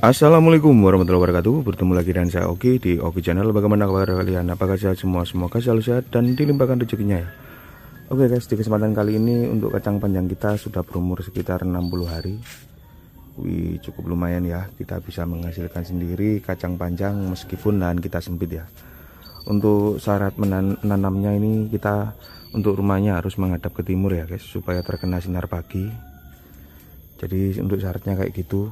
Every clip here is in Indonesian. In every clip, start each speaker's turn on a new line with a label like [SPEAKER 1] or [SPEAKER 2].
[SPEAKER 1] Assalamualaikum warahmatullahi wabarakatuh. Bertemu lagi dengan saya Oki di Oki Channel. Bagaimana kabar kalian? Apakah sehat semua? Semoga selalu sehat dan dilimpahkan rezekinya ya. Oke guys, di kesempatan kali ini untuk kacang panjang kita sudah berumur sekitar 60 hari. Wih, cukup lumayan ya. Kita bisa menghasilkan sendiri kacang panjang meskipun lahan kita sempit ya. Untuk syarat menanamnya ini kita untuk rumahnya harus menghadap ke timur ya guys, supaya terkena sinar pagi. Jadi untuk syaratnya kayak gitu.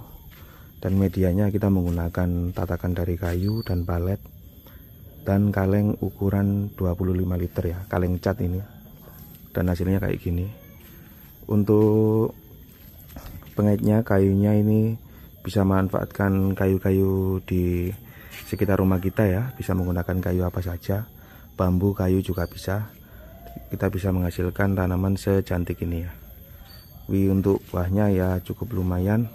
[SPEAKER 1] Dan medianya kita menggunakan tatakan dari kayu dan palet dan kaleng ukuran 25 liter ya, kaleng cat ini. Dan hasilnya kayak gini. Untuk pengaitnya, kayunya ini bisa manfaatkan kayu-kayu di sekitar rumah kita ya, bisa menggunakan kayu apa saja, bambu, kayu juga bisa. Kita bisa menghasilkan tanaman secantik ini ya. Wih, untuk buahnya ya cukup lumayan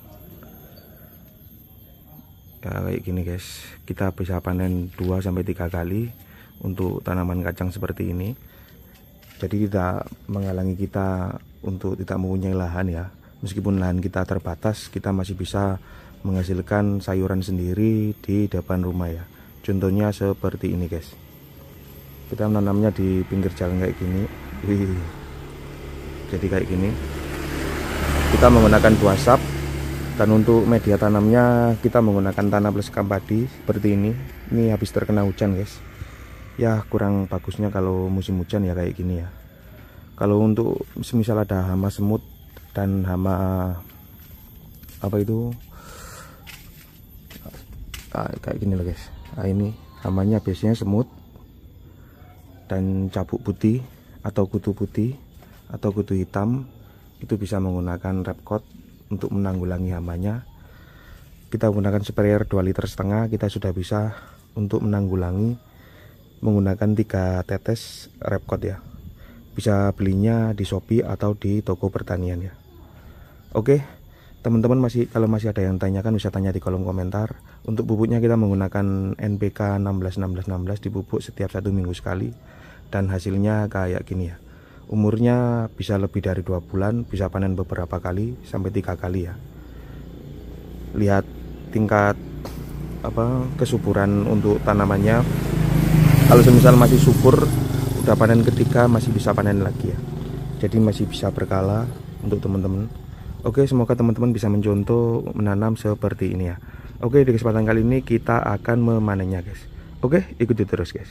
[SPEAKER 1] ya, kayak gini guys. Kita bisa panen 2-3 kali untuk tanaman kacang seperti ini. Jadi tidak menghalangi kita untuk tidak mempunyai lahan ya. Meskipun lahan kita terbatas, kita masih bisa menghasilkan sayuran sendiri di depan rumah ya. Contohnya seperti ini guys. Kita menanamnya di pinggir jalan kayak gini. Wih. Jadi kayak gini. Kita menggunakan 2 sap. Dan untuk media tanamnya kita menggunakan tanah plus padi seperti ini. Ini habis terkena hujan guys. Ya kurang bagusnya kalau musim hujan ya kayak gini ya. Kalau untuk semisal ada hama semut dan hama apa itu kayak gini loh guys. Nah, ini hamanya biasanya semut dan cabuk putih atau kutu putih atau kutu hitam. Itu bisa menggunakan repcot untuk menanggulangi hamanya. Kita menggunakan sprayer 2,5 liter, kita sudah bisa untuk menanggulangi menggunakan 3 tetes repcot ya. Bisa belinya di Shopee atau di toko pertanian ya. Oke, teman-teman kalau masih ada yang tanyakan bisa tanya di kolom komentar. Untuk pupuknya kita menggunakan NPK 16 dipupuk setiap 1 minggu sekali dan hasilnya kayak gini ya. Umurnya bisa lebih dari 2 bulan, bisa panen beberapa kali sampai 3 kali ya. Lihat tingkat kesuburan untuk tanamannya. Kalau semisal masih subur, udah panen ketiga masih bisa panen lagi ya. Jadi masih bisa berkala untuk teman-teman. Oke, semoga teman-teman bisa mencontoh menanam seperti ini ya. Oke, di kesempatan kali ini kita akan memanennya guys. Oke, ikuti terus guys.